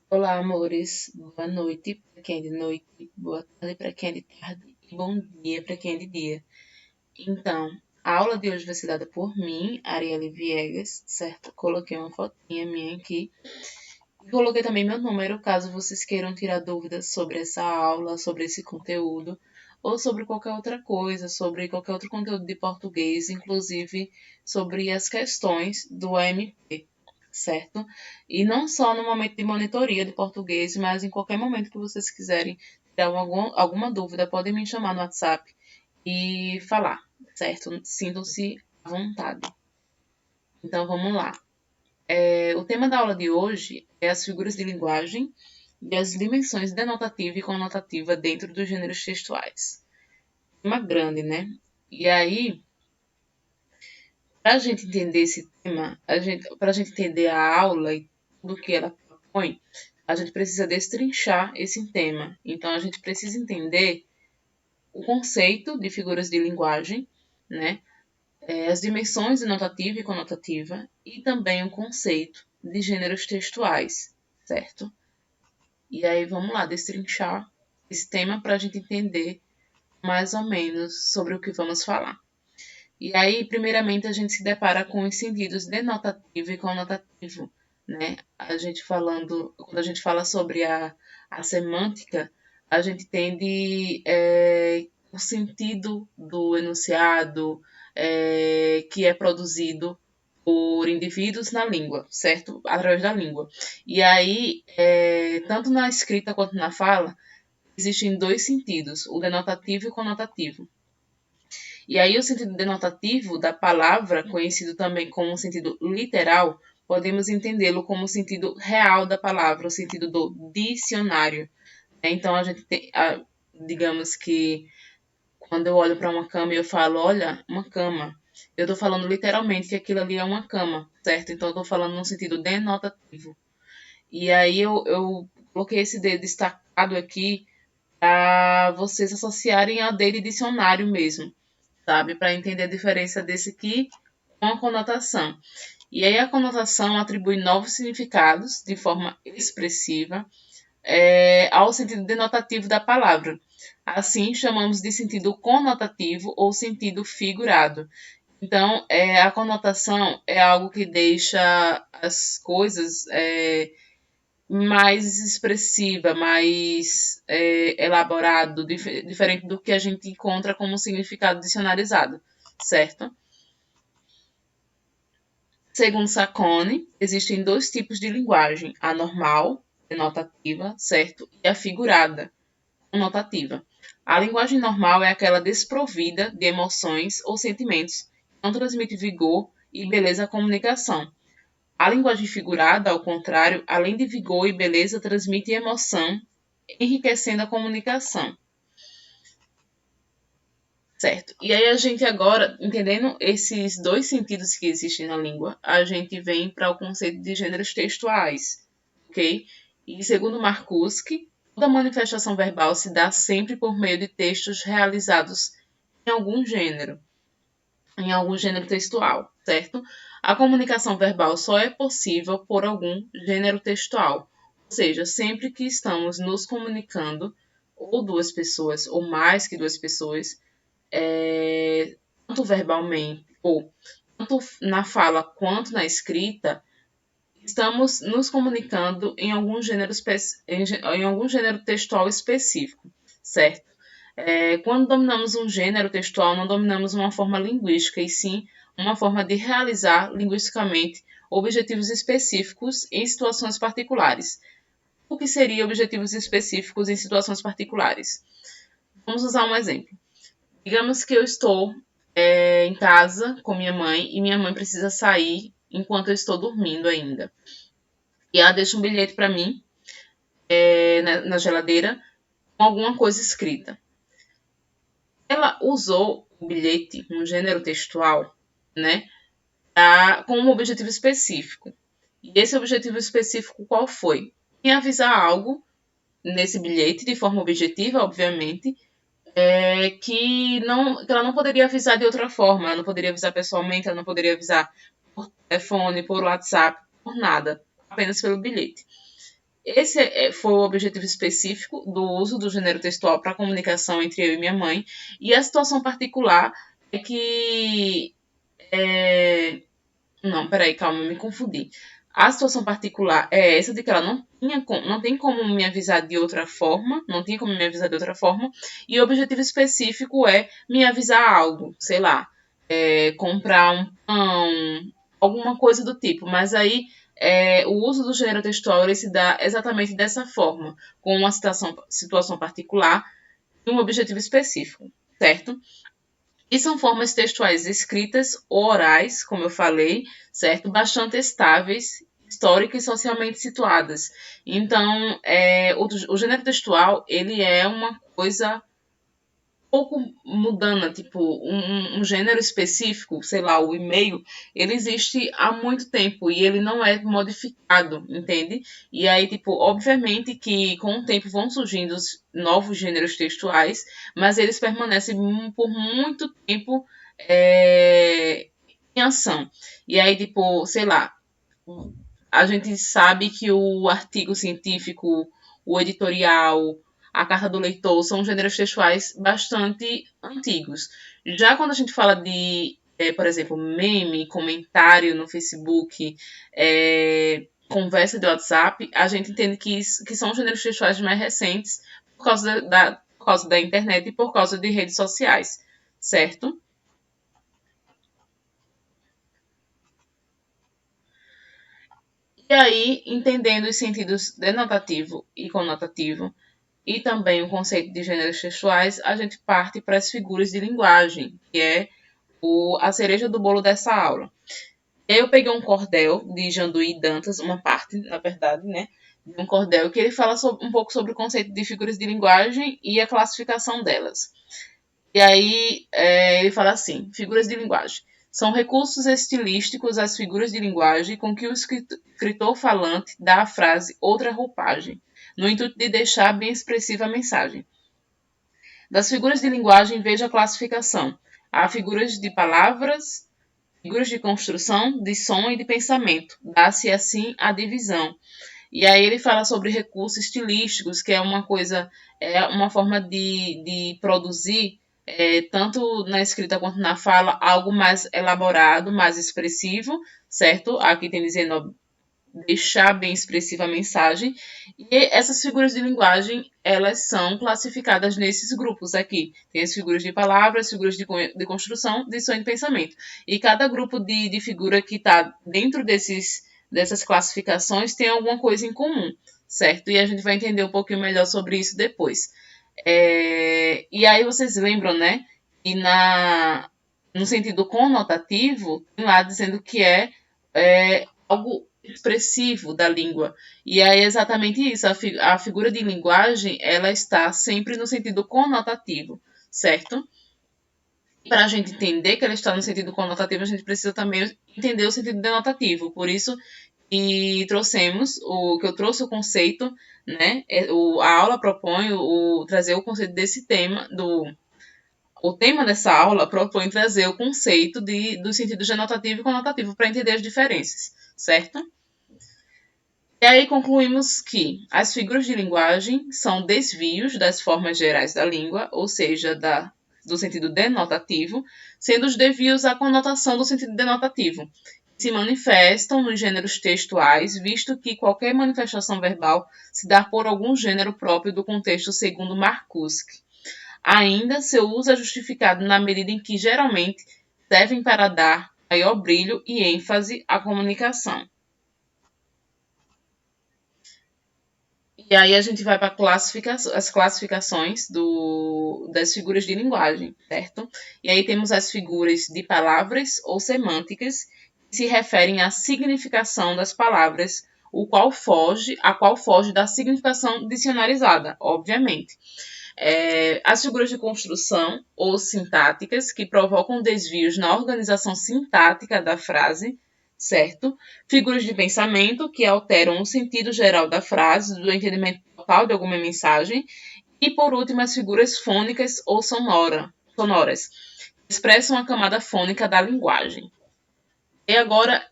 Olá, amores. Boa noite para quem é de noite, boa tarde para quem é de tarde e bom dia para quem é de dia. Então, a aula de hoje vai ser dada por mim, Arielle Viegas, certo? Coloquei uma fotinha minha aqui e coloquei também meu número, caso vocês queiram tirar dúvidas sobre essa aula, sobre esse conteúdo ou sobre qualquer outra coisa, sobre qualquer outro conteúdo de português, inclusive sobre as questões do AMP, certo? E não só no momento de monitoria de português, mas em qualquer momento que vocês quiserem tirar alguma dúvida, podem me chamar no WhatsApp e falar, certo? Sintam-se à vontade. Então vamos lá. O tema da aula de hoje é as figuras de linguagem e as dimensões denotativa e conotativa dentro dos gêneros textuais. Tema grande, né? E aí, para a gente entender esse tema, para a gente entender a aula e tudo que ela propõe, a gente precisa destrinchar esse tema. Então, a gente precisa entender o conceito de figuras de linguagem, né? As dimensões denotativa e conotativa, e também o conceito de gêneros textuais, certo? E aí, vamos lá, destrinchar esse tema para a gente entender mais ou menos sobre o que vamos falar. E aí, primeiramente, a gente se depara com os sentidos denotativo e conotativo, né? Quando a gente fala sobre a semântica, a gente entende o sentido do enunciado que é produzido por indivíduos na língua, certo? Através da língua. E aí, tanto na escrita quanto na fala, existem dois sentidos, o denotativo e o conotativo. E aí, o sentido denotativo da palavra, conhecido também como sentido literal, podemos entendê-lo como o sentido real da palavra, o sentido do dicionário. Então, a gente tem, digamos que quando eu olho para uma cama e eu falo, olha, uma cama, eu estou falando literalmente que aquilo ali é uma cama, certo? Então, eu estou falando no sentido denotativo. E aí, eu coloquei esse D destacado aqui para vocês associarem a D de dicionário mesmo, sabe? Para entender a diferença desse aqui com a conotação. E aí a conotação atribui novos significados de forma expressiva ao sentido denotativo da palavra. Assim, chamamos de sentido conotativo ou sentido figurado. Então, a conotação é algo que deixa as coisas mais expressiva, mais elaborado, diferente do que a gente encontra como significado dicionarizado, certo? Segundo Sacone, existem dois tipos de linguagem: a normal, denotativa, certo? E a figurada, conotativa. A linguagem normal é aquela desprovida de emoções ou sentimentos, que não transmite vigor e beleza à comunicação. A linguagem figurada, ao contrário, além de vigor e beleza, transmite emoção, enriquecendo a comunicação. Certo. E aí a gente agora, entendendo esses dois sentidos que existem na língua, a gente vem para o conceito de gêneros textuais, ok? E segundo Marcuski, toda manifestação verbal se dá sempre por meio de textos realizados em algum gênero textual, certo? A comunicação verbal só é possível por algum gênero textual, ou seja, sempre que estamos nos comunicando, ou duas pessoas, ou mais que duas pessoas, tanto verbalmente ou tanto na fala quanto na escrita, estamos nos comunicando em algum gênero textual específico, certo? Quando dominamos um gênero textual, não dominamos uma forma linguística, e sim uma forma de realizar linguisticamente objetivos específicos em situações particulares. O que seria objetivos específicos em situações particulares? Vamos usar um exemplo. Digamos que eu estou em casa com minha mãe e minha mãe precisa sair enquanto eu estou dormindo ainda. E ela deixa um bilhete para mim na geladeira com alguma coisa escrita. Ela usou o bilhete, um gênero textual, né, com um objetivo específico. E esse objetivo específico qual foi? Me avisar algo nesse bilhete, de forma objetiva, obviamente, que ela não poderia avisar de outra forma. Ela não poderia avisar pessoalmente, ela não poderia avisar por telefone, por WhatsApp, por nada, apenas pelo bilhete. esse foi o objetivo específico do uso do gênero textual para comunicação entre eu e minha mãe. E a situação particular é que. Não, peraí, calma, eu me confundi. A situação particular é essa de que ela não tem como me avisar de outra forma, não tinha como me avisar de outra forma, e o objetivo específico é me avisar algo, sei lá, comprar um pão, alguma coisa do tipo. Mas aí o uso do gênero textual ele se dá exatamente dessa forma, com uma situação particular e um objetivo específico, certo? E são formas textuais escritas ou orais, como eu falei, certo? Bastante estáveis, históricas e socialmente situadas. Então, o gênero textual, ele é uma coisa pouco mudando, tipo, um gênero específico, sei lá, o e-mail, ele existe há muito tempo e ele não é modificado, entende? E aí, tipo, obviamente que com o tempo vão surgindo os novos gêneros textuais, mas eles permanecem por muito tempo em ação. E aí, tipo, sei lá, a gente sabe que o artigo científico, o editorial, a carta do leitor são gêneros textuais bastante antigos. Já quando a gente fala de, por exemplo, meme, comentário no Facebook, conversa de WhatsApp, a gente entende que são gêneros textuais mais recentes por causa da internet e por causa de redes sociais, certo? E aí, entendendo os sentidos denotativo e conotativo, e também o conceito de gêneros textuais, a gente parte para as figuras de linguagem, que é a cereja do bolo dessa aula. Eu peguei um cordel de Janduí Dantas, uma parte, na verdade, né? De um cordel que ele fala um pouco sobre o conceito de figuras de linguagem e a classificação delas. E aí ele fala assim: figuras de linguagem. São recursos estilísticos às figuras de linguagem com que o escritor falante dá à frase outra roupagem, no intuito de deixar bem expressiva a mensagem. Das figuras de linguagem, veja a classificação. Há figuras de palavras, figuras de construção, de som e de pensamento. Dá-se assim a divisão. E aí ele fala sobre recursos estilísticos, que é uma coisa, é uma forma de produzir, tanto na escrita quanto na fala, algo mais elaborado, mais expressivo, certo? Aqui tem dizendo deixar bem expressiva a mensagem. E essas figuras de linguagem, elas são classificadas nesses grupos aqui. Tem as figuras de palavras, figuras de construção, de som e de pensamento. E cada grupo de figura que está dentro dessas classificações tem alguma coisa em comum, certo? E a gente vai entender um pouquinho melhor sobre isso depois. E aí vocês lembram, né? E no sentido conotativo, tem lá dizendo que algo expressivo da língua. E aí é exatamente isso. A figura de linguagem, ela está sempre no sentido conotativo, certo? Para a gente entender que ela está no sentido conotativo, a gente precisa também entender o sentido denotativo. Por isso que eu trouxe o conceito, né? A aula propõe trazer o conceito desse tema, o tema dessa aula propõe trazer o conceito do sentido denotativo e conotativo para entender as diferenças, certo? E aí concluímos que as figuras de linguagem são desvios das formas gerais da língua, ou seja, do sentido denotativo, sendo os desvios a conotação do sentido denotativo. Se manifestam nos gêneros textuais, visto que qualquer manifestação verbal se dá por algum gênero próprio do contexto segundo Marcuski. Ainda, seu uso é justificado na medida em que, geralmente, servem para dar maior brilho e ênfase à comunicação. E aí a gente vai para as classificações das figuras de linguagem, certo? E aí temos as figuras de palavras ou semânticas, que se referem à significação das palavras, a qual foge da significação dicionarizada, obviamente. As figuras de construção ou sintáticas, que provocam desvios na organização sintática da frase, certo? Figuras de pensamento, que alteram o sentido geral da frase, do entendimento total de alguma mensagem. E, por último, as figuras fônicas ou sonoras, que expressam a camada fônica da linguagem. E agora,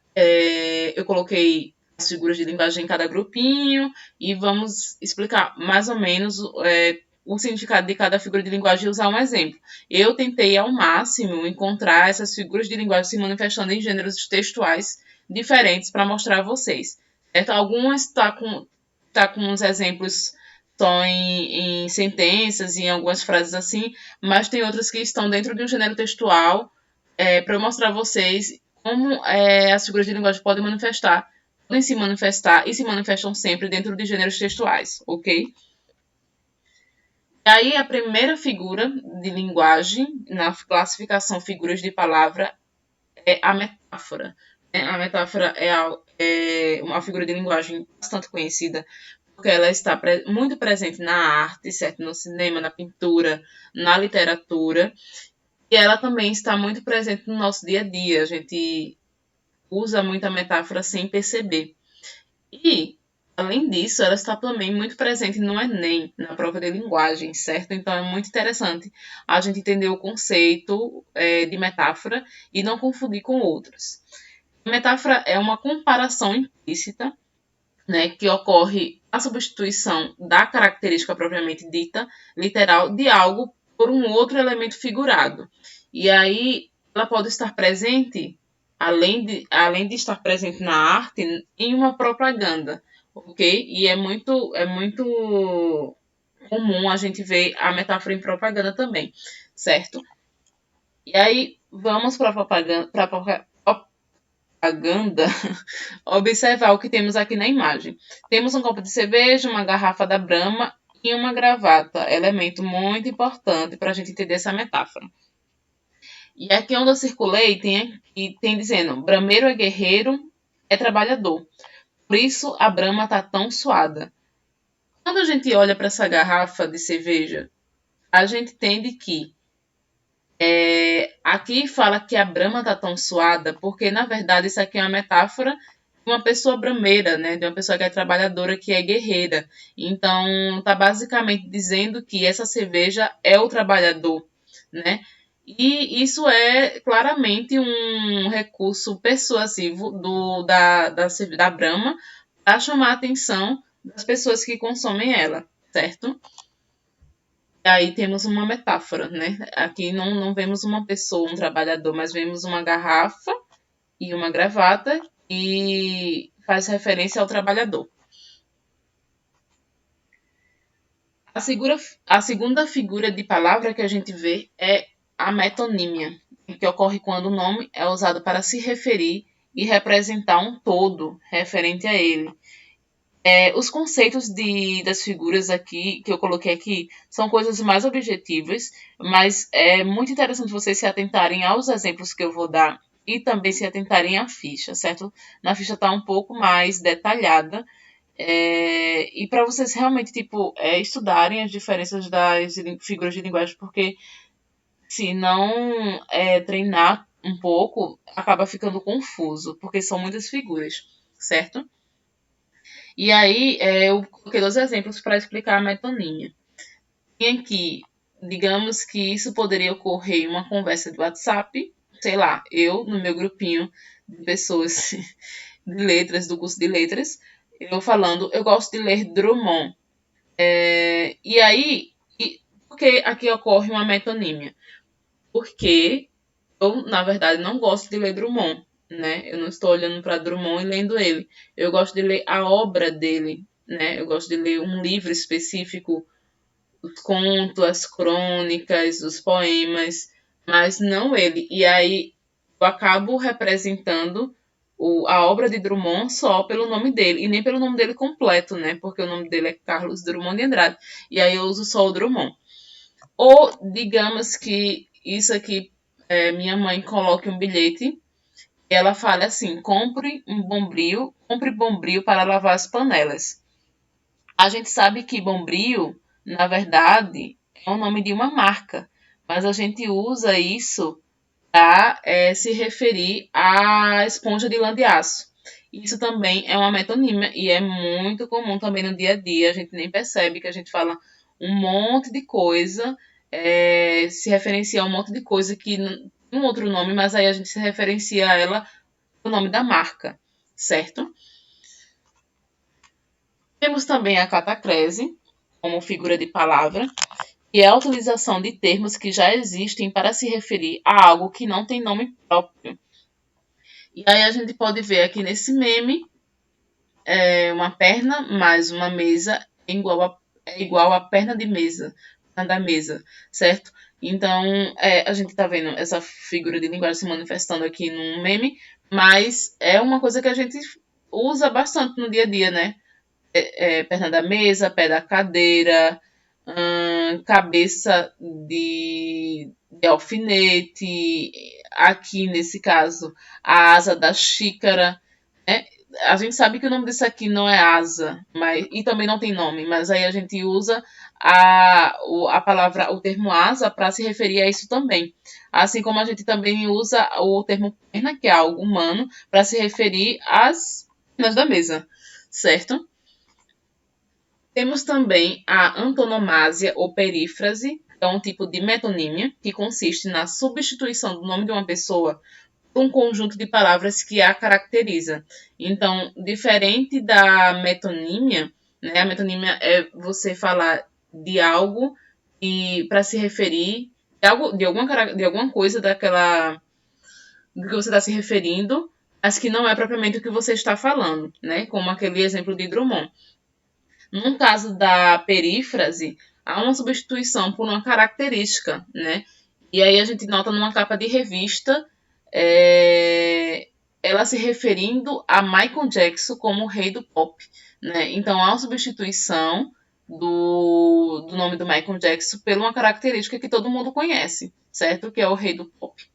eu coloquei as figuras de linguagem em cada grupinho e vamos explicar mais ou menos o significado de cada figura de linguagem e usar um exemplo. Eu tentei ao máximo encontrar essas figuras de linguagem se manifestando em gêneros textuais diferentes para mostrar a vocês. Certo? Algumas tá com uns exemplos só em sentenças e em algumas frases assim, mas tem outras que estão dentro de um gênero textual para eu mostrar a vocês como as figuras de linguagem podem se manifestar e se manifestam sempre dentro de gêneros textuais, ok? E aí, a primeira figura de linguagem na classificação figuras de palavra é a metáfora. A metáfora é uma figura de linguagem bastante conhecida, porque ela está muito presente na arte, certo? No cinema, na pintura, na literatura, e ela também está muito presente no nosso dia a dia. A gente usa muita metáfora sem perceber. E, além disso, ela está também muito presente no Enem, na prova de linguagem, certo? Então é muito interessante a gente entender o conceito de metáfora e não confundir com outros. A metáfora é uma comparação implícita, né, que ocorre a substituição da característica propriamente dita, literal, de algo por um outro elemento figurado. E aí ela pode estar presente, além de estar presente na arte, em uma propaganda, ok? E é muito comum a gente ver a metáfora em propaganda também, certo? E aí vamos para a propaganda, observar o que temos aqui na imagem. Temos um copo de cerveja, uma garrafa da Brahma e uma gravata, elemento muito importante para a gente entender essa metáfora. E aqui onde eu circulei tem dizendo, brameiro é guerreiro, é trabalhador. Por isso a Brahma está tão suada. Quando a gente olha para essa garrafa de cerveja, a gente entende que aqui fala que a Brahma está tão suada, porque na verdade isso aqui é uma metáfora de uma pessoa brameira, né? De uma pessoa que é trabalhadora, que é guerreira. Então, está basicamente dizendo que essa cerveja é o trabalhador, né? E isso é claramente um recurso persuasivo da Brahma para chamar a atenção das pessoas que consomem ela, certo? E aí temos uma metáfora, né? Aqui não vemos uma pessoa, um trabalhador, mas vemos uma garrafa e uma gravata e faz referência ao trabalhador. A segunda figura de palavra que a gente vê é a metonímia, que ocorre quando o nome é usado para se referir e representar um todo referente a ele. Os conceitos das figuras aqui, que eu coloquei aqui, são coisas mais objetivas, mas é muito interessante vocês se atentarem aos exemplos que eu vou dar e também se atentarem à ficha, certo? Na ficha está um pouco mais detalhada, e para vocês realmente estudarem as diferenças das figuras de linguagem, porque se não treinar um pouco, acaba ficando confuso, porque são muitas figuras, certo? E aí eu coloquei dois exemplos para explicar a metonímia. Tem aqui, digamos que isso poderia ocorrer em uma conversa de WhatsApp, sei lá, eu no meu grupinho de pessoas de letras, do curso de letras, eu falando, eu gosto de ler Drummond. E aí, por que aqui ocorre uma metonímia? Porque eu, na verdade, não gosto de ler Drummond, né? Eu não estou olhando para Drummond e lendo ele. Eu gosto de ler a obra dele, né? Eu gosto de ler um livro específico, os contos, as crônicas, os poemas, mas não ele. E aí eu acabo representando a obra de Drummond só pelo nome dele, e nem pelo nome dele completo, né? Porque o nome dele é Carlos Drummond de Andrade. E aí eu uso só o Drummond. Ou digamos que isso aqui, minha mãe coloque um bilhete e ela fala assim: compre bombril para lavar as panelas. A gente sabe que bombril, na verdade, é o nome de uma marca, mas a gente usa isso para se referir à esponja de lã de aço. Isso também é uma metonímia e é muito comum também no dia a dia. A gente nem percebe que a gente fala um monte de coisa, se referencia a um monte de coisa que tem um outro nome, mas aí a gente se referencia a ela o nome da marca, certo? Temos também a catacrese, como figura de palavra, que é a utilização de termos que já existem para se referir a algo que não tem nome próprio. E aí a gente pode ver aqui nesse meme, uma perna mais uma mesa é igual a perna de mesa, perna da mesa, certo? Então, a gente está vendo essa figura de linguagem se manifestando aqui num meme, mas é uma coisa que a gente usa bastante no dia a dia, né? Perna da mesa, pé da cadeira, cabeça de alfinete, aqui nesse caso, a asa da xícara, né? A gente sabe que o nome disso aqui não é asa, e também não tem nome, mas aí a gente usa a palavra, o termo asa para se referir a isso também. Assim como a gente também usa o termo perna, que é algo humano, para se referir às pernas da mesa, certo? Temos também a antonomásia ou perífrase, que é um tipo de metonímia, que consiste na substituição do nome de uma pessoa por um conjunto de palavras que a caracteriza. Então, diferente da metonímia, né, a metonímia é você falar de algo para se referir de alguma coisa do que você está se referindo, mas que não é propriamente o que você está falando, né? Como aquele exemplo de Drummond. No caso da perífrase, há uma substituição por uma característica, né? E aí a gente nota numa capa de revista ela se referindo a Michael Jackson como o rei do pop, né? Então há uma substituição do nome do Michael Jackson por uma característica que todo mundo conhece, certo? Que é o rei do pop.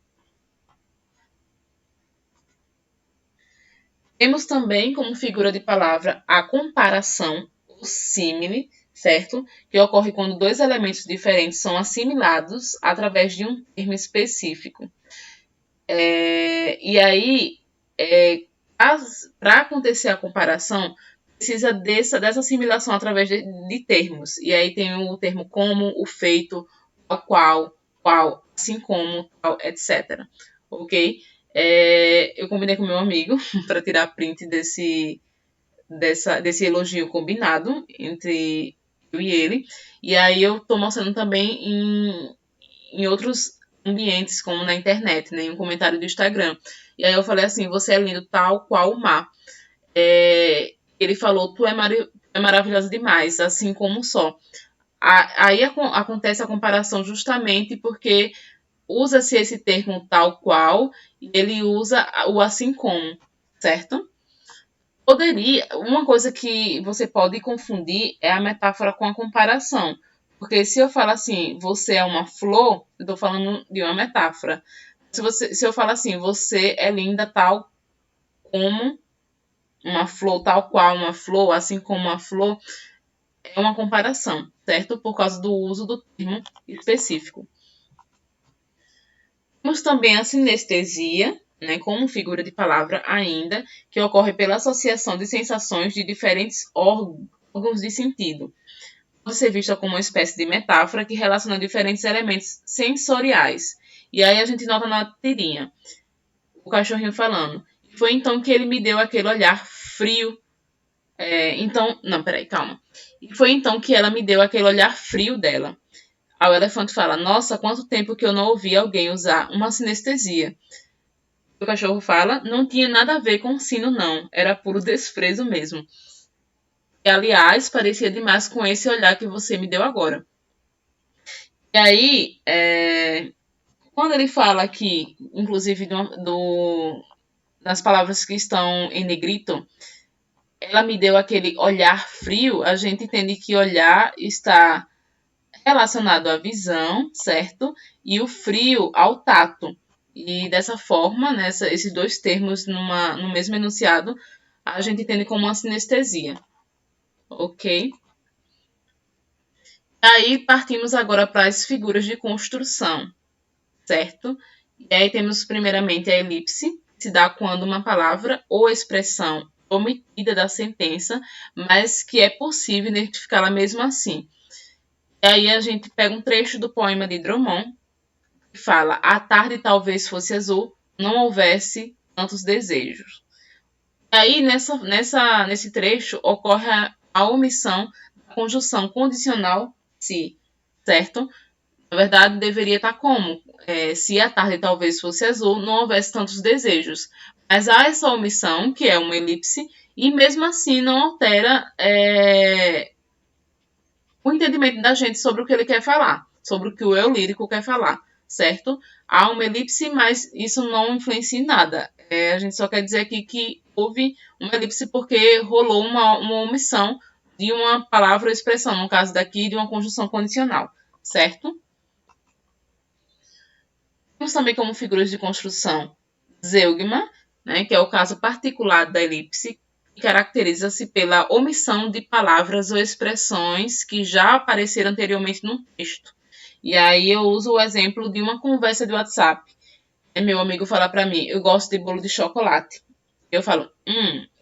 Temos também como figura de palavra a comparação, o símile, certo? Que ocorre quando dois elementos diferentes são assimilados através de um termo específico. E aí, para acontecer a comparação, precisa dessa assimilação através de termos. E aí tem o termo como, o feito, o qual, assim como, tal, etc. Ok? Eu combinei com meu amigo para tirar print desse elogio combinado entre eu e ele. E aí eu tô mostrando também em outros ambientes, como na internet, né, em um comentário do Instagram. E aí eu falei assim, você é lindo tal qual o mar. Ele falou, tu é maravilhosa demais, assim como o sol. Aí acontece a comparação justamente porque usa-se esse termo tal qual e ele usa o assim como, certo? Uma coisa que você pode confundir é a metáfora com a comparação. Porque se eu falo assim, você é uma flor, eu estou falando de uma metáfora. Se eu falo assim, você é linda tal como uma flor, tal qual uma flor, assim como uma flor, é uma comparação, certo? Por causa do uso do termo específico. Temos também a sinestesia, né, como figura de palavra ainda, que ocorre pela associação de sensações de diferentes órgãos de sentido. Pode ser vista como uma espécie de metáfora que relaciona diferentes elementos sensoriais. E aí a gente nota na tirinha o cachorrinho falando. Foi então que ele me deu aquele olhar frio. Não, peraí, calma. E foi então que ela me deu aquele olhar frio dela. Aí o elefante fala, nossa, quanto tempo que eu não ouvi alguém usar uma sinestesia. O cachorro fala, não tinha nada a ver com sino não, era puro desprezo mesmo. E, aliás, parecia demais com esse olhar que você me deu agora. E aí, quando ele fala aqui, inclusive das palavras que estão em negrito, ela me deu aquele olhar frio, a gente entende que olhar está relacionado à visão, certo? E o frio ao tato. E dessa forma, né, esses dois termos no mesmo enunciado, a gente entende como uma sinestesia. Ok? Aí partimos agora para as figuras de construção, certo? E aí temos primeiramente a elipse, que se dá quando uma palavra ou expressão é omitida da sentença, mas que é possível identificá-la mesmo assim. E aí a gente pega um trecho do poema de Drummond, que fala: a tarde talvez fosse azul, não houvesse tantos desejos. E aí nesse trecho ocorre a omissão da conjunção condicional se, certo? Na verdade, deveria estar como? Se a tarde talvez fosse azul, não houvesse tantos desejos. Mas há essa omissão, que é uma elipse, e mesmo assim não altera o entendimento da gente sobre o que ele quer falar, sobre o que o eu lírico quer falar, certo? Há uma elipse, mas isso não influencia em nada. A gente só quer dizer aqui que houve uma elipse porque rolou uma omissão de uma palavra ou expressão, no caso daqui, de uma conjunção condicional, certo? Temos também como figuras de construção zeugma, né, que é o caso particular da elipse, que caracteriza-se pela omissão de palavras ou expressões que já apareceram anteriormente no texto. E aí eu uso o exemplo de uma conversa de WhatsApp. Meu amigo fala para mim, eu gosto de bolo de chocolate. Eu falo,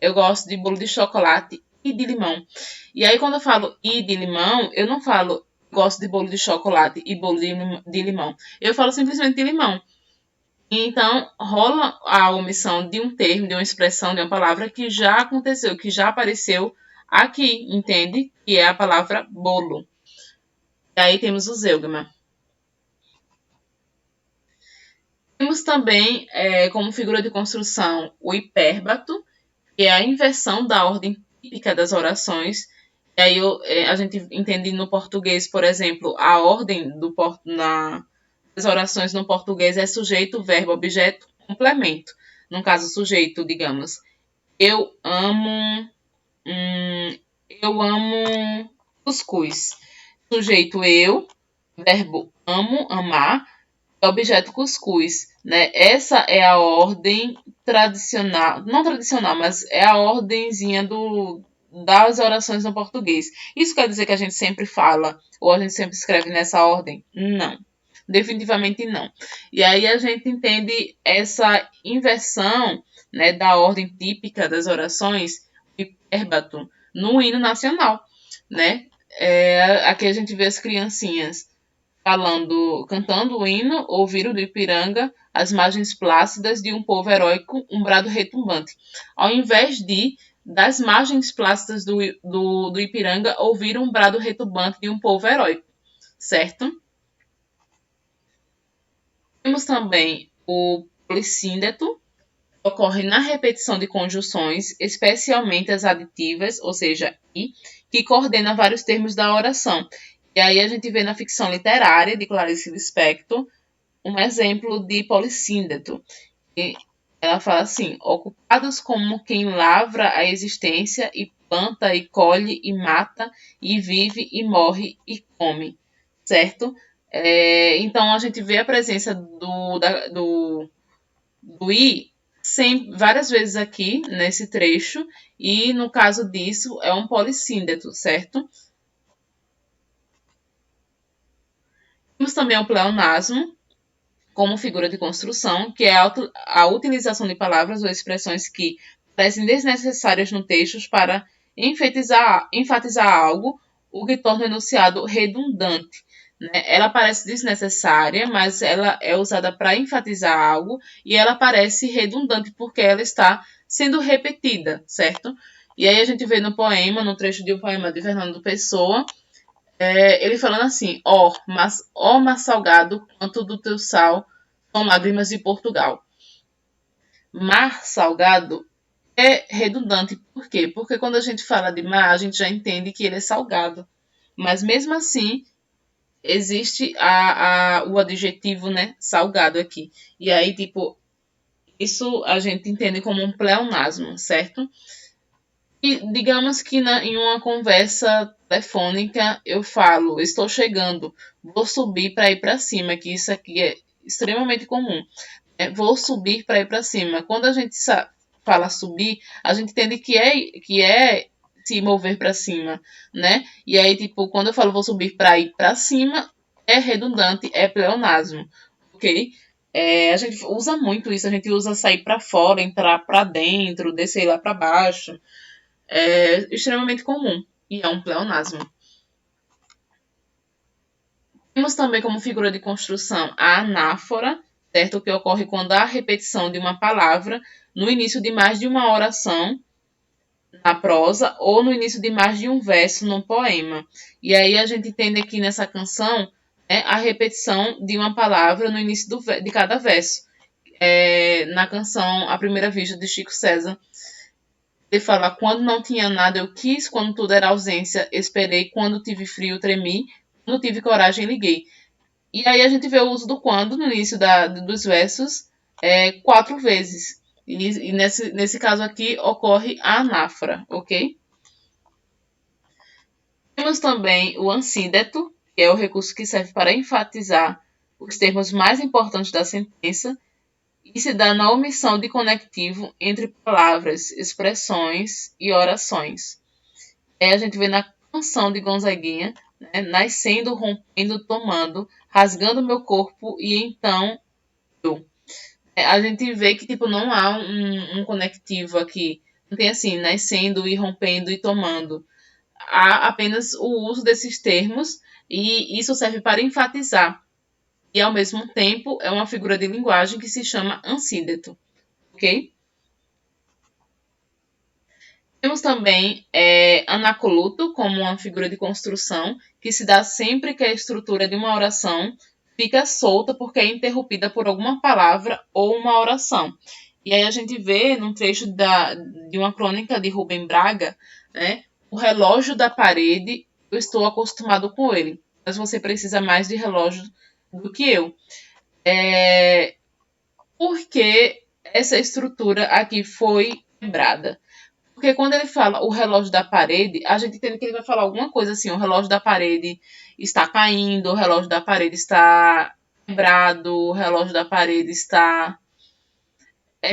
eu gosto de bolo de chocolate e de limão. E aí quando eu falo e de limão, eu não falo gosto de bolo de chocolate e bolo de limão. Eu falo simplesmente de limão. Então, rola a omissão de um termo, de uma expressão, de uma palavra que já aconteceu, que já apareceu aqui, entende? Que é a palavra bolo. E aí temos o zeugma. Temos também como figura de construção o hipérbato, que é a inversão da ordem típica das orações. E aí a gente entende no português, por exemplo, a ordem das orações no português é sujeito, verbo, objeto, complemento. No caso, sujeito, digamos, eu amo, eu amo cuscuz. Sujeito eu, verbo amo, amar, objeto cuscuz, né? Essa é a ordem tradicional, não tradicional, mas é a ordenzinha das orações no português. Isso quer dizer que a gente sempre fala ou a gente sempre escreve nessa ordem? Não. Definitivamente não. E aí a gente entende essa inversão, né, da ordem típica das orações, hipérbato, no hino nacional, né? Aqui a gente vê as criancinhas cantando o hino, ouviram do Ipiranga as margens plácidas de um povo heróico, um brado retumbante. Ao invés das margens plácidas do Ipiranga, ouviram um brado retumbante de um povo heróico, certo? Temos também o polissíndeto, que ocorre na repetição de conjunções, especialmente as aditivas, ou seja, i, que coordena vários termos da oração. E aí a gente vê na ficção literária de Clarice Lispector um exemplo de polissíndeto. E ela fala assim: ocupados como quem lavra a existência e planta e colhe e mata e vive e morre e come, certo? Então a gente vê a presença do i várias vezes aqui nesse trecho e no caso disso é um polissíndeto, certo? Temos também o pleonasmo como figura de construção, que é a utilização de palavras ou expressões que parecem desnecessárias no texto para enfatizar algo, o que torna o enunciado redundante. Né? Ela parece desnecessária, mas ela é usada para enfatizar algo e ela parece redundante porque ela está sendo repetida, certo? E aí a gente vê no poema, no trecho de um poema de Fernando Pessoa, ele falando assim: ó mar salgado, quanto do teu sal são lágrimas de Portugal. Mar salgado é redundante. Por quê? Porque quando a gente fala de mar, a gente já entende que ele é salgado. Mas mesmo assim, existe o adjetivo, né, salgado aqui. E aí, tipo, isso a gente entende como um pleonasmo, certo? E digamos que em uma conversa telefônica eu falo, estou chegando, vou subir para ir para cima, que isso aqui é extremamente comum. Vou subir para ir para cima. Quando a gente fala subir, a gente entende que é se mover para cima, né? E aí, tipo, quando eu falo vou subir para ir para cima, é redundante, é pleonasmo, ok? A gente usa muito isso, a gente usa sair para fora, entrar para dentro, descer lá para baixo. É extremamente comum e é um pleonasmo. Temos também como figura de construção a anáfora, certo? Que ocorre quando há repetição de uma palavra no início de mais de uma oração na prosa ou no início de mais de um verso num poema. E aí a gente entende aqui nessa canção, né, a repetição de uma palavra no início de cada verso. Na canção A Primeira Vista de Chico César, ele fala: quando não tinha nada eu quis, quando tudo era ausência esperei, quando tive frio tremi, quando tive coragem liguei. E aí a gente vê o uso do quando no início dos versos 4 vezes. E nesse caso aqui ocorre a anáfora, ok? Temos também o ansídeto, que é o recurso que serve para enfatizar os termos mais importantes da sentença e se dá na omissão de conectivo entre palavras, expressões e orações. A gente vê na canção de Gonzaguinha, né, nascendo, rompendo, tomando, rasgando meu corpo e então eu. A gente vê que tipo, não há um conectivo aqui. Não tem assim, nascendo e rompendo e tomando. Há apenas o uso desses termos e isso serve para enfatizar. E ao mesmo tempo é uma figura de linguagem que se chama ansídeto, ok? Temos também anacoluto como uma figura de construção que se dá sempre que a estrutura de uma oração fica solta porque é interrompida por alguma palavra ou uma oração. E aí a gente vê num trecho de uma crônica de Rubem Braga, né, o relógio da parede, eu estou acostumado com ele, mas você precisa mais de relógio do que eu. Porque essa estrutura aqui foi quebrada. Porque quando ele fala o relógio da parede, a gente entende que ele vai falar alguma coisa assim, o relógio da parede está caindo, o relógio da parede está quebrado, o relógio da parede está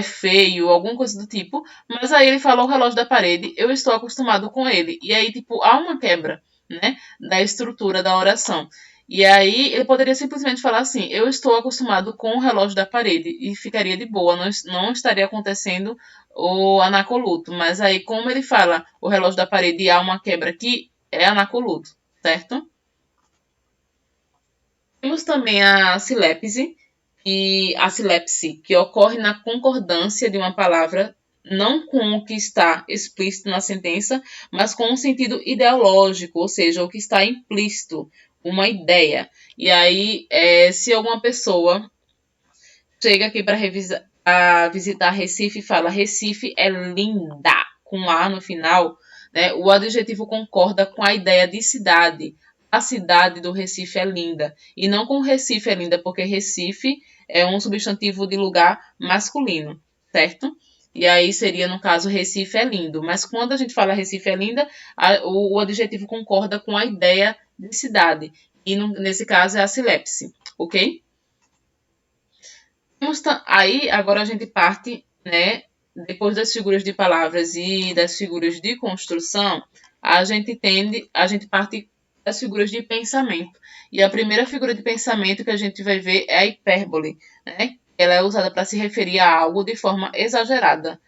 feio, alguma coisa do tipo. Mas aí ele fala o relógio da parede, eu estou acostumado com ele. E aí, tipo, há uma quebra, né, da estrutura da oração. E aí ele poderia simplesmente falar assim, eu estou acostumado com o relógio da parede. E ficaria de boa, não estaria acontecendo o anacoluto. Mas aí, como ele fala o relógio da parede e há uma quebra aqui, é anacoluto, certo? Temos também a silepse, que ocorre na concordância de uma palavra não com o que está explícito na sentença, mas com um sentido ideológico, ou seja, o que está implícito, uma ideia. E aí, se alguma pessoa chega aqui para visitar Recife e fala Recife é linda, com A no final, né, o adjetivo concorda com a ideia de cidade. A cidade do Recife é linda. E não com Recife é linda, porque Recife é um substantivo de lugar masculino, certo? E aí seria, no caso, Recife é lindo. Mas quando a gente fala Recife é linda, o adjetivo concorda com a ideia de cidade. E nesse caso é a silepse, ok? Aí agora a gente parte, né? Depois das figuras de palavras e das figuras de construção, a gente parte das figuras de pensamento. E a primeira figura de pensamento que a gente vai ver é a hipérbole, né? Ela é usada para se referir a algo de forma exagerada.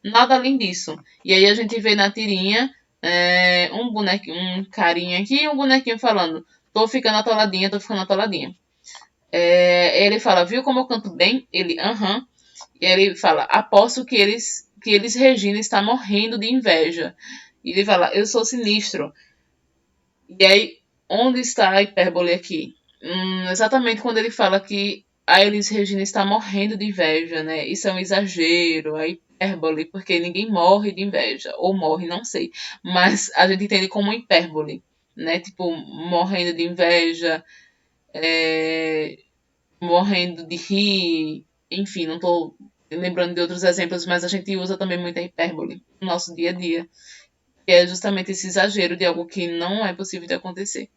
Nada além disso. E aí a gente vê na tirinha um bonequinho, um carinha aqui e um bonequinho falando: tô ficando atoladinha, tô ficando atoladinha. Ele fala, viu como eu canto bem? Ele, aham. E ele fala, aposto que eles Regina está morrendo de inveja. E ele fala, eu sou sinistro. E aí, onde está a hipérbole aqui? Exatamente quando ele fala que a Elis Regina está morrendo de inveja, né? Isso é um exagero, a hipérbole, porque ninguém morre de inveja. Ou morre, não sei. Mas a gente entende como hipérbole, né? Tipo, morrendo de inveja, é, morrendo de rir, enfim, não estou lembrando de outros exemplos, mas a gente usa também muita hipérbole no nosso dia a dia, que é justamente esse exagero de algo que não é possível de acontecer.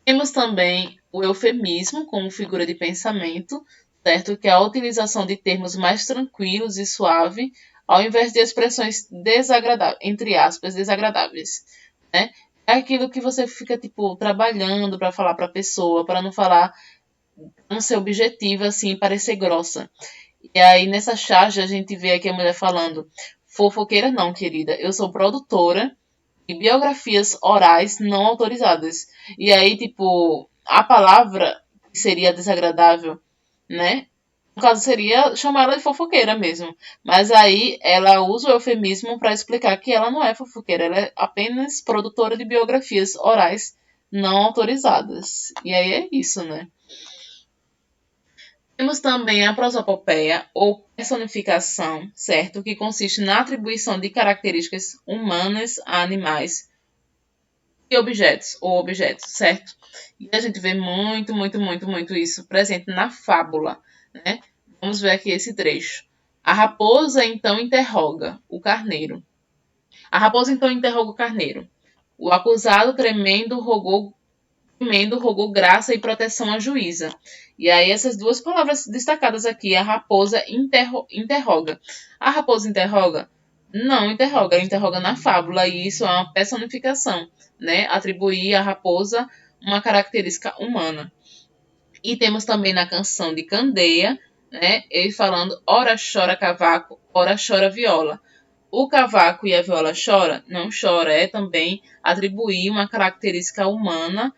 Temos também o eufemismo como figura de pensamento, certo? Que é a utilização de termos mais tranquilos e suave, ao invés de expressões desagradáveis, entre aspas, desagradáveis, né? É aquilo que você fica, tipo, trabalhando para falar para a pessoa, para não falar não ser objetiva, assim, parecer grossa. E aí, nessa charge, a gente vê aqui a mulher falando: fofoqueira não, querida, eu sou produtora de biografias orais não autorizadas. E aí, tipo, a palavra que seria desagradável, né? No caso, seria chamar ela de fofoqueira mesmo. Mas aí ela usa o eufemismo para explicar que ela não é fofoqueira, ela é apenas produtora de biografias orais não autorizadas. E aí é isso, né? Temos também a prosopopeia, ou personificação, certo? Que consiste na atribuição de características humanas a animais e objetos, ou objetos, certo? E a gente vê muito isso presente na fábula, né? Vamos ver aqui esse trecho. A raposa então interroga o carneiro. A raposa então interroga o carneiro. O acusado tremendo rogou graça e proteção à juíza. E aí essas duas palavras destacadas aqui, a raposa interroga. A raposa interroga? Não interroga, ela interroga na fábula e isso é uma personificação, né? Atribuir à raposa uma característica humana. E temos também na canção de Candeia, né? Ele falando, ora chora cavaco, ora chora viola. O cavaco e a viola chora? Não chora, é também atribuir uma característica humana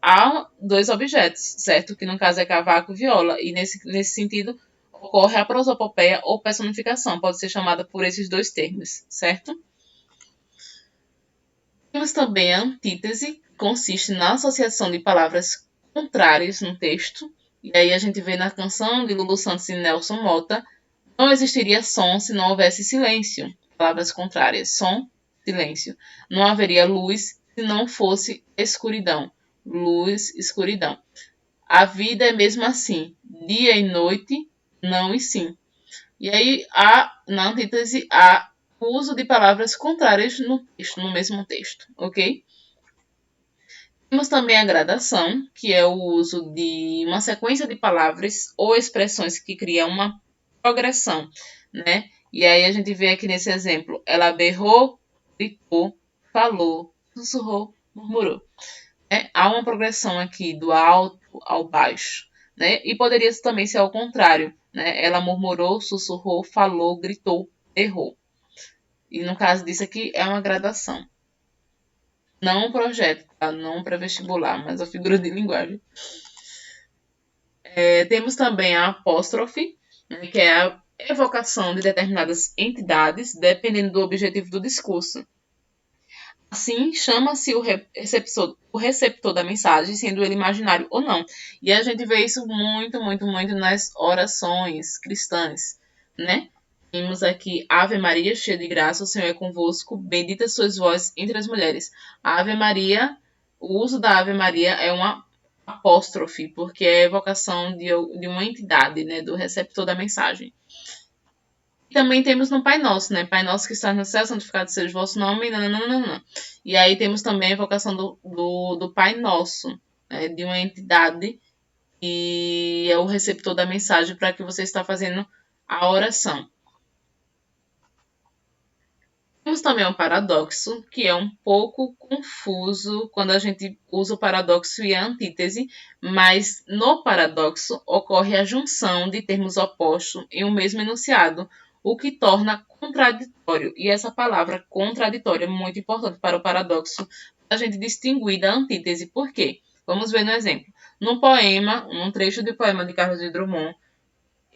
a dois objetos, certo? Que no caso é cavaco e viola. E nesse sentido ocorre a prosopopeia ou personificação, pode ser chamada por esses dois termos, certo? Temos também a antítese, que consiste na associação de palavras contrárias no texto. E aí a gente vê na canção de Lulu Santos e Nelson Mota, não existiria som se não houvesse silêncio. Palavras contrárias, som, silêncio. Não haveria luz se não fosse escuridão. Luz, escuridão. A vida é mesmo assim, dia e noite, não e sim. E aí, na antítese, há o uso de palavras contrárias no texto, no mesmo texto, ok? Temos também a gradação, que é o uso de uma sequência de palavras ou expressões que cria uma progressão, né? E aí a gente vê aqui nesse exemplo, ela berrou, gritou, falou, sussurrou, murmurou. Há uma progressão aqui do alto ao baixo, né? E poderia também ser ao contrário, né? Ela murmurou, sussurrou, falou, gritou, errou. E no caso disso aqui é uma gradação. Não um projeto, tá? Não para vestibular, mas a figura de linguagem. Temos também a apóstrofe, né? Que é a evocação de determinadas entidades, dependendo do objetivo do discurso. Assim, chama-se o receptor da mensagem, sendo ele imaginário ou não. E a gente vê isso muito nas orações cristãs, né? Temos aqui Ave Maria, cheia de graça, o Senhor é convosco, bendita sois vós entre as mulheres. A Ave Maria, o uso da Ave Maria é uma apóstrofe, porque é evocação de uma entidade, né? Do receptor da mensagem. Também temos no Pai Nosso, né? Pai Nosso que está no céu, santificado seja o vosso nome, não. E aí temos também a invocação do Pai Nosso, né? De uma entidade que é o receptor da mensagem para que você está fazendo a oração. Temos também um paradoxo, que é um pouco confuso quando a gente usa o paradoxo e a antítese, mas no paradoxo ocorre a junção de termos opostos em um mesmo enunciado, o que torna contraditório. E essa palavra contraditório é muito importante para o paradoxo, para a gente distinguir da antítese. Por quê? Vamos ver no exemplo. Num trecho do poema de Carlos de Drummond,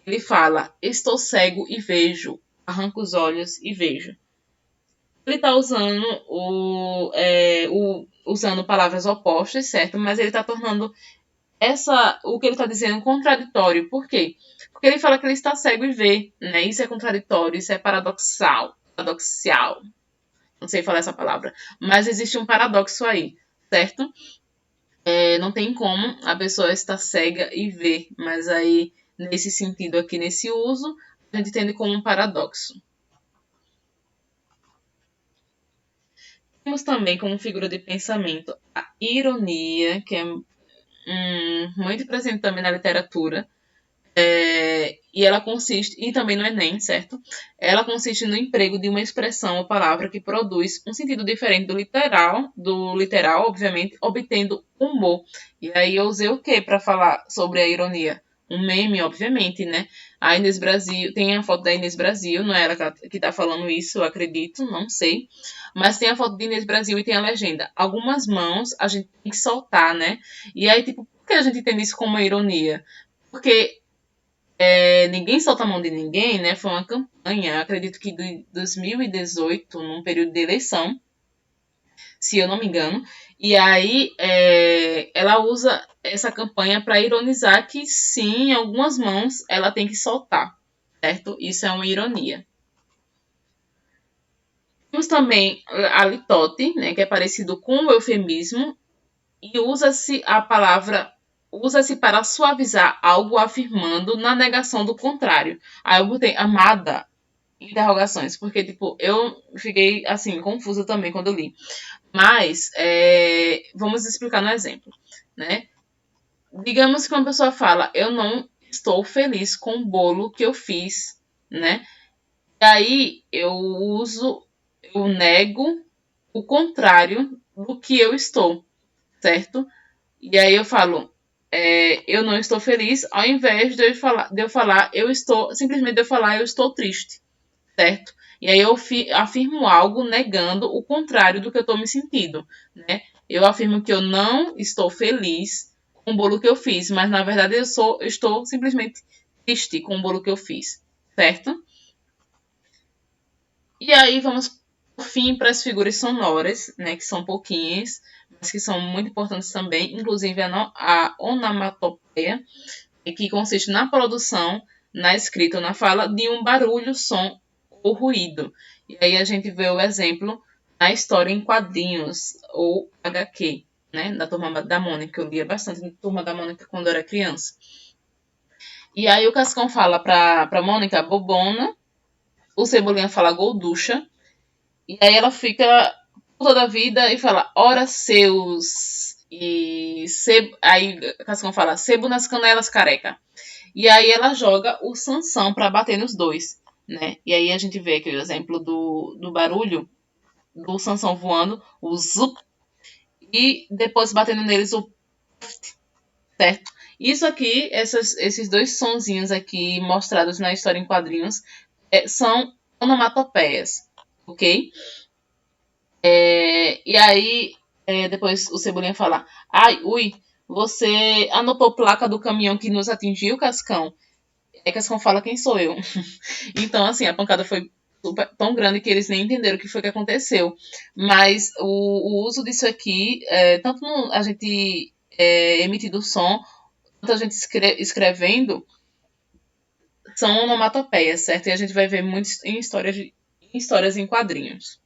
ele fala: estou cego e vejo, arranco os olhos e vejo. Ele está usando palavras opostas, certo? Mas ele está tornando o que ele está dizendo contraditório. Por quê? Porque ele fala que ele está cego e vê, né? Isso é contraditório, isso é paradoxal. Paradoxial. Não sei falar essa palavra. Mas existe um paradoxo aí, certo? Não tem como a pessoa estar cega e ver, mas aí, nesse sentido aqui, nesse uso, a gente entende como um paradoxo. Temos também como figura de pensamento a ironia, que é muito presente também na literatura, e ela consiste, e também no Enem, certo? Ela consiste no emprego de uma expressão ou palavra que produz um sentido diferente do literal, obviamente, obtendo humor. E aí eu usei o que para falar sobre a ironia? Um meme, obviamente, né? A Inês Brasil, tem a foto da Inês Brasil, não é ela que tá falando isso, eu acredito, não sei. Mas tem a foto de Inês Brasil e tem a legenda. Algumas mãos a gente tem que soltar, né? E aí, tipo, por que a gente entende isso como uma ironia? Porque Ninguém solta a mão de ninguém, né? Foi uma campanha, acredito que de 2018, num período de eleição, se eu não me engano. E aí ela usa essa campanha para ironizar que sim, em algumas mãos ela tem que soltar, certo? Isso é uma ironia. Temos também a litote, né, que é parecido com o eufemismo, e usa-se para suavizar algo afirmando na negação do contrário. Aí eu botei amada, interrogações, porque tipo, eu fiquei assim confusa também quando eu li. Mas vamos explicar no exemplo, né? Digamos que uma pessoa fala, eu não estou feliz com o bolo que eu fiz, né? E aí eu nego o contrário do que eu estou, certo? E aí eu falo, eu não estou feliz, ao invés de eu falar, eu estou, simplesmente de eu falar, eu estou triste, certo? E aí eu afirmo algo negando o contrário do que eu estou me sentindo, né? Eu afirmo que eu não estou feliz com o bolo que eu fiz, mas na verdade estou simplesmente triste com o bolo que eu fiz, certo? E aí vamos, por fim, para as figuras sonoras, né, que são pouquinhas, mas que são muito importantes também, inclusive a onomatopeia, que consiste na produção, na escrita ou na fala de um barulho, som ou ruído. E aí a gente vê o exemplo na história em quadrinhos, ou HQ, né, da Turma da Mônica. Eu lia bastante na Turma da Mônica quando eu era criança. E aí o Cascão fala pra Mônica bobona, o Cebolinha fala golducha, e aí ela fica toda a vida e fala, ora seus. Aí Cascão fala, sebo nas canelas, careca. E aí ela joga o Sansão para bater nos dois, né? E aí a gente vê aqui o exemplo do barulho do Sansão voando, o zup, e depois batendo neles o certo. Isso aqui, esses dois sonzinhos aqui mostrados na história em quadrinhos, são onomatopeias, ok? E aí, depois o Cebolinha fala: ai, ui, você anotou placa do caminhão que nos atingiu, Cascão? É Cascão fala quem sou eu. Então, assim, a pancada foi tão grande que eles nem entenderam o que foi que aconteceu. Mas o uso disso aqui, tanto a gente emitindo o som, quanto a gente escrevendo, são onomatopeias, certo? E a gente vai ver muito em histórias em quadrinhos.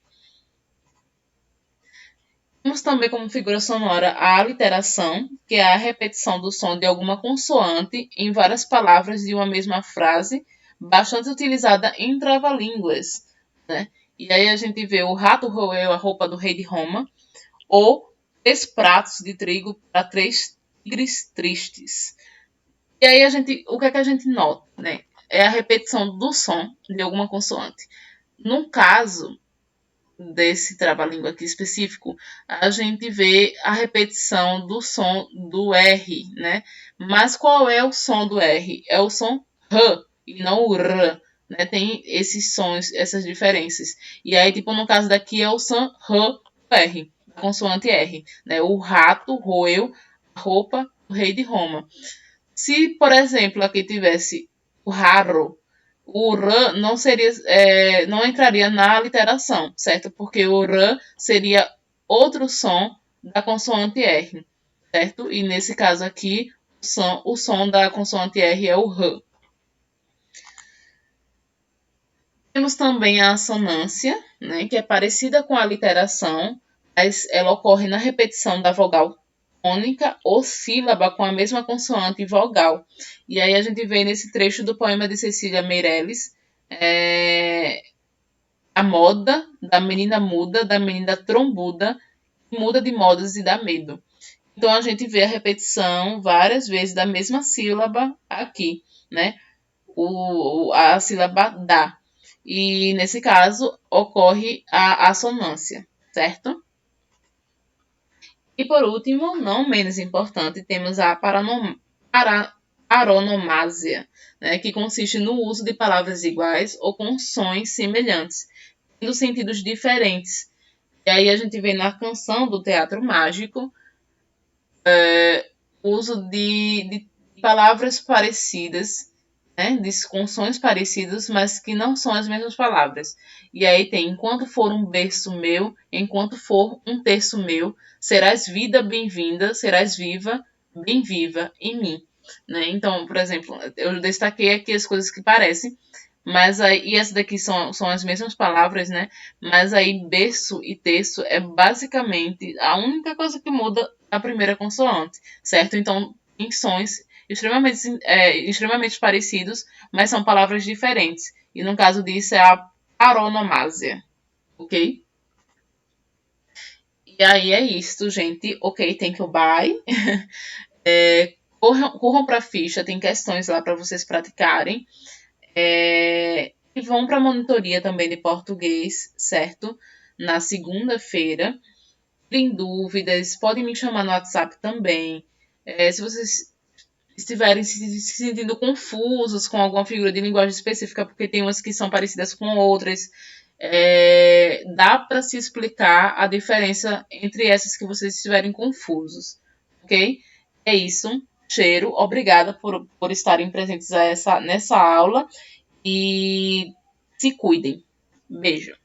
Temos também como figura sonora a aliteração, que é a repetição do som de alguma consoante em várias palavras de uma mesma frase, bastante utilizada em trava-línguas, né? E aí a gente vê o rato roeu a roupa do rei de Roma, ou 3 pratos de trigo para 3 tigres tristes. E aí o que é que a gente nota, né? É a repetição do som de alguma consoante. No caso desse trava-língua aqui específico, a gente vê a repetição do som do R, né? Mas qual é o som do R? É o som R e não o R, né? Tem esses sons, essas diferenças. E aí, tipo, no caso daqui é o som R, a consoante R, né? O rato roeu a roupa do rei de Roma. Se, por exemplo, aqui tivesse o raro, o r não seria, não entraria na literação, certo? Porque o r seria outro som da consoante r, certo? E nesse caso aqui, o som da consoante r é o r. Temos também a assonância, né, que é parecida com a literação, mas ela ocorre na repetição da vogal tônica ou sílaba com a mesma consoante e vogal. E aí a gente vê nesse trecho do poema de Cecília Meirelles a moda da menina muda, da menina trombuda, muda de modas e dá medo. Então a gente vê a repetição várias vezes da mesma sílaba aqui, né? A sílaba dá. E nesse caso ocorre a assonância, certo? E por último, não menos importante, temos a paronomásia, né, que consiste no uso de palavras iguais ou com sons semelhantes, tendo sentidos diferentes. E aí a gente vê na canção do Teatro Mágico o uso de palavras parecidas né? Com sons parecidos, mas que não são as mesmas palavras. E aí tem, enquanto for um berço meu, enquanto for um terço meu, serás vida bem-vinda, serás viva, bem viva em mim. Né? Então, por exemplo, eu destaquei aqui as coisas que parecem, mas aí, e essa daqui são as mesmas palavras, né? Mas aí berço e terço é basicamente a única coisa que muda a primeira consoante, certo? Então, em sons extremamente parecidos, mas são palavras diferentes. E no caso disso é a paronomásia, ok? E aí é isso, gente. Ok, thank you, bye. Corram para a ficha, tem questões lá para vocês praticarem. E vão para a monitoria também de português, certo? Na segunda-feira. Tem dúvidas, podem me chamar no WhatsApp também. Se vocês estiverem se sentindo confusos com alguma figura de linguagem específica, porque tem umas que são parecidas com outras, dá para se explicar a diferença entre essas que vocês estiverem confusos, ok? É isso. Cheiro. Obrigada por estarem presentes nessa aula e se cuidem. Beijo.